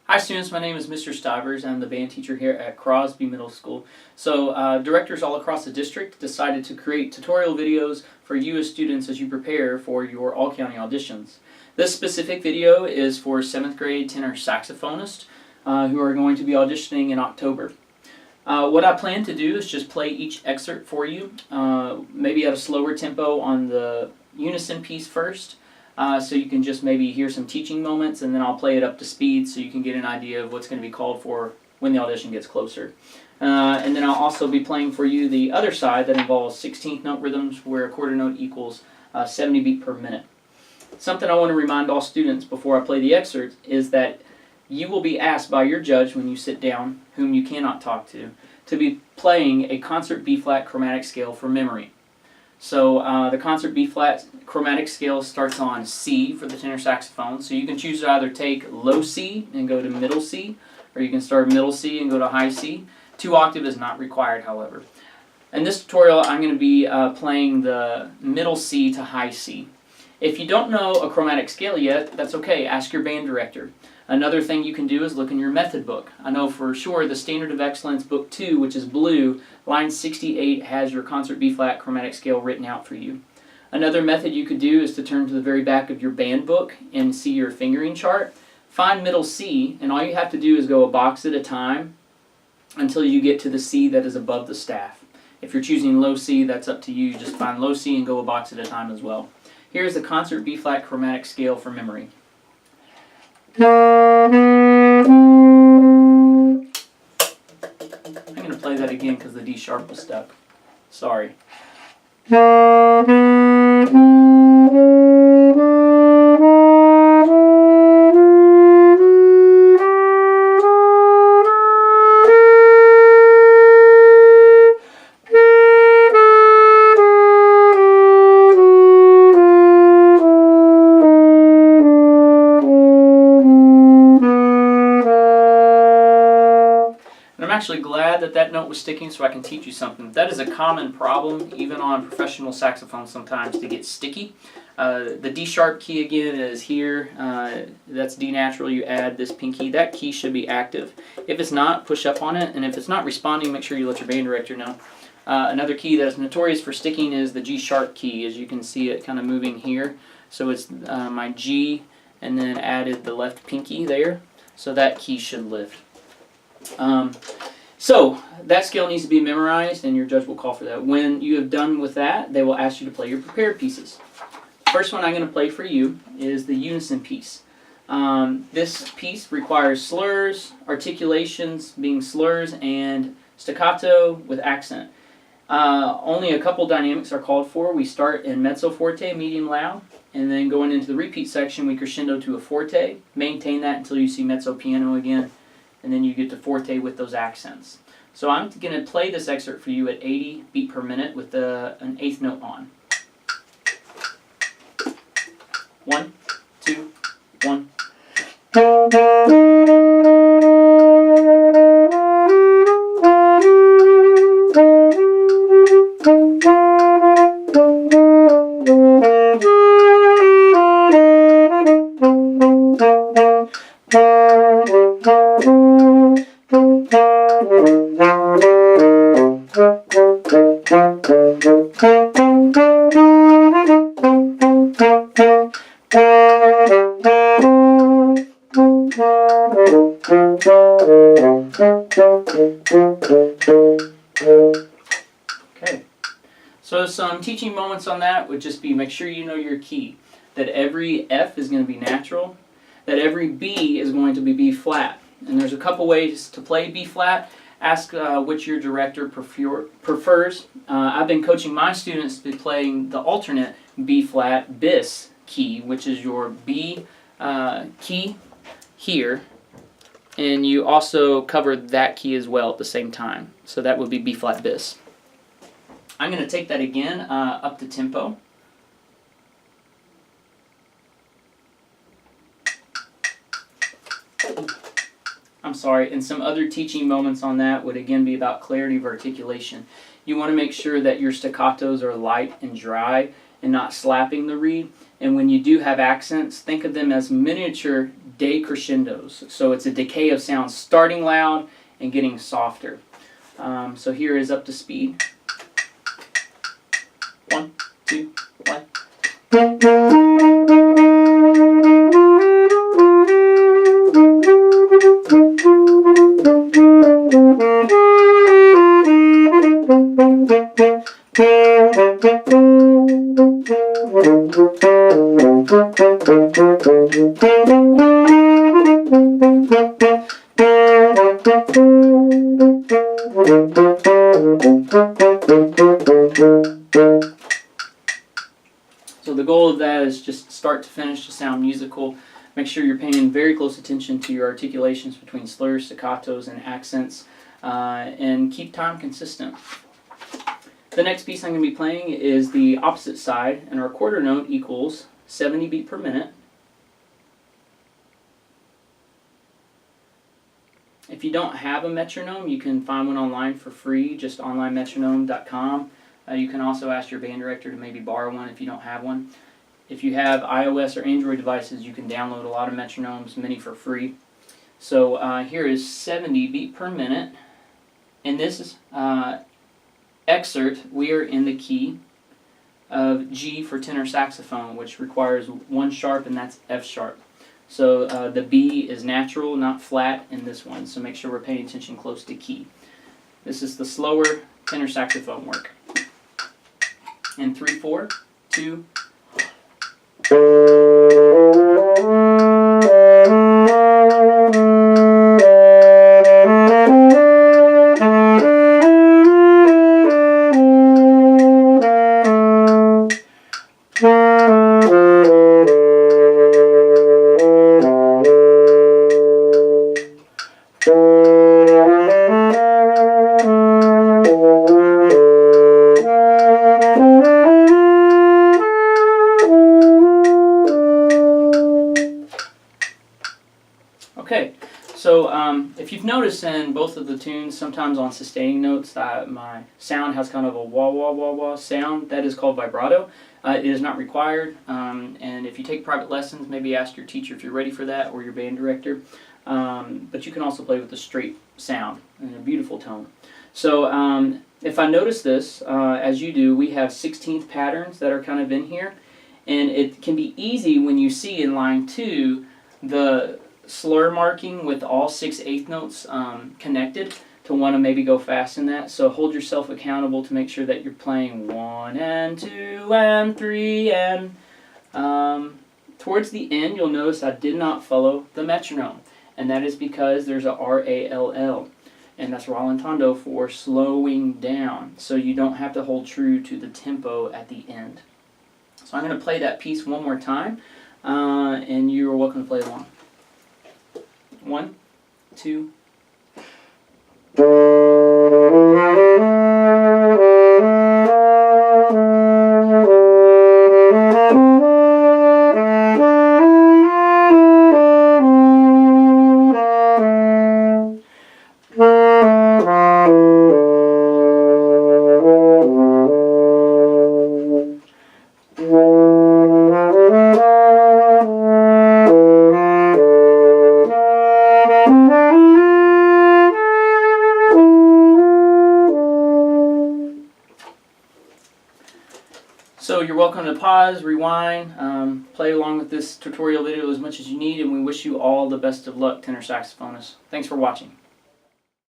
Hi students, my name is Mr. Stivers. I'm the band teacher here at Crosby Middle School. So directors all across the district decided to create tutorial videos for you as students as you prepare for your all-county auditions. This specific video is for 7th grade tenor saxophonists who are going to be auditioning in October. What I plan to do is just play each excerpt for you, maybe at a slower tempo on the unison piece first. So you can just maybe hear some teaching moments, and then I'll play it up to speed so you can get an idea of what's going to be called for when the audition gets closer. And then I'll also be playing for you the other side that involves 16th note rhythms where a quarter note equals 70 beat per minute. Something I want to remind all students before I play the excerpt is that you will be asked by your judge when you sit down, whom you cannot talk to be playing a concert B-flat chromatic scale for memory. So the concert B-flat chromatic scale starts on C for the tenor saxophone. So you can choose to either take low C and go to middle C, or you can start middle C and go to high C. 2 octave is not required, however. In this tutorial, I'm going to be playing the middle C to high C. If you don't know a chromatic scale yet, that's okay. Ask your band director. Another thing you can do is look in your method book. I know for sure the Standard of Excellence Book 2, which is blue, line 68 has your concert B-flat chromatic scale written out for you. Another method you could do is to turn to the very back of your band book and see your fingering chart. Find middle C, and all you have to do is go a box at a time until you get to the C that is above the staff. If you're choosing low C, that's up to you. Just find low C and go a box at a time as well. Here's the concert B-flat chromatic scale for memory. I'm going to play that again because the D sharp was stuck. Sorry. I'm actually glad that that note was sticking so I can teach you something. That is a common problem, even on professional saxophones sometimes, to get sticky. The D sharp key again is here. That's D natural. You add this pinky. That key should be active. If it's not, push up on it, and if it's not responding, make sure you let your band director know. Another key that is notorious for sticking is the G sharp key. As you can see it kind of moving here. So it's my G and then added the left pinky there. So that key should lift. So that scale needs to be memorized, and your judge will call for that. When you have done with that, they will ask you to play your prepared pieces. First one I'm going to play for you is the unison piece. This piece requires slurs, articulations being slurs, and staccato with accent. Only a couple dynamics are called for. We start in mezzo forte, medium loud, and then going into the repeat section, we crescendo to a forte. Maintain that until you see mezzo piano again. And then you get to forte with those accents. So I'm going to play this excerpt for you at 80 beat per minute with an 8th note on. 1, 2, 1. Okay, so some teaching moments on that would just be make sure you know your key, that every F is going to be natural, that every B is going to be B flat, and there's a couple ways to play B flat. Ask which your director prefers. I've been coaching my students to be playing the alternate B flat bis key, which is your B key here, and you also cover that key as well at the same time. So that would be B flat bis. I'm going to take that again up to tempo. I'm sorry, and some other teaching moments on that would again be about clarity of articulation. You want to make sure that your staccatos are light and dry and not slapping the reed. And when you do have accents, think of them as miniature decrescendos. So it's a decay of sound, starting loud and getting softer. So here is up to speed. 1, 2, 1. So the goal of that is just start to finish to sound musical. Make sure you're paying very close attention to your articulations between slurs, staccatos, and accents, and keep time consistent. The next piece I'm going to be playing is the opposite side, and our quarter note equals 70 beat per minute. If you don't have a metronome, you can find one online for free, just onlinemetronome.com. You can also ask your band director to maybe borrow one if you don't have one. If you have iOS or Android devices, you can download a lot of metronomes, many for free. So here is 70 beat per minute. In this excerpt, we are in the key of G for tenor saxophone, which requires 1 sharp, and that's F sharp. So the B is natural, not flat in this one, so make sure we're paying attention close to key. This is the slower tenor saxophone work. In 3, 4, 2. Okay, so if you've noticed in both of the tunes, sometimes on sustaining notes, my sound has kind of a wah wah wah wah sound. That is called vibrato. It is not required, and if you take private lessons, maybe ask your teacher if you're ready for that, or your band director. But you can also play with a straight sound and a beautiful tone. So if I notice this, as you do, we have 16th patterns that are kind of in here, and it can be easy when you see in line 2 the slur marking with all 6 eighth notes connected to want to maybe go fast in that. So hold yourself accountable to make sure that you're playing 1 and 2 and 3 and towards the end you'll notice I did not follow the metronome, and that is because there's a R-A-L-L, and that's rallentando for slowing down, so you don't have to hold true to the tempo at the end. So I'm going to play that piece one more time, and you're welcome to play along. 1, 2. So you're welcome to pause, rewind, play along with this tutorial video as much as you need, and we wish you all the best of luck, tenor saxophonists. Thanks for watching.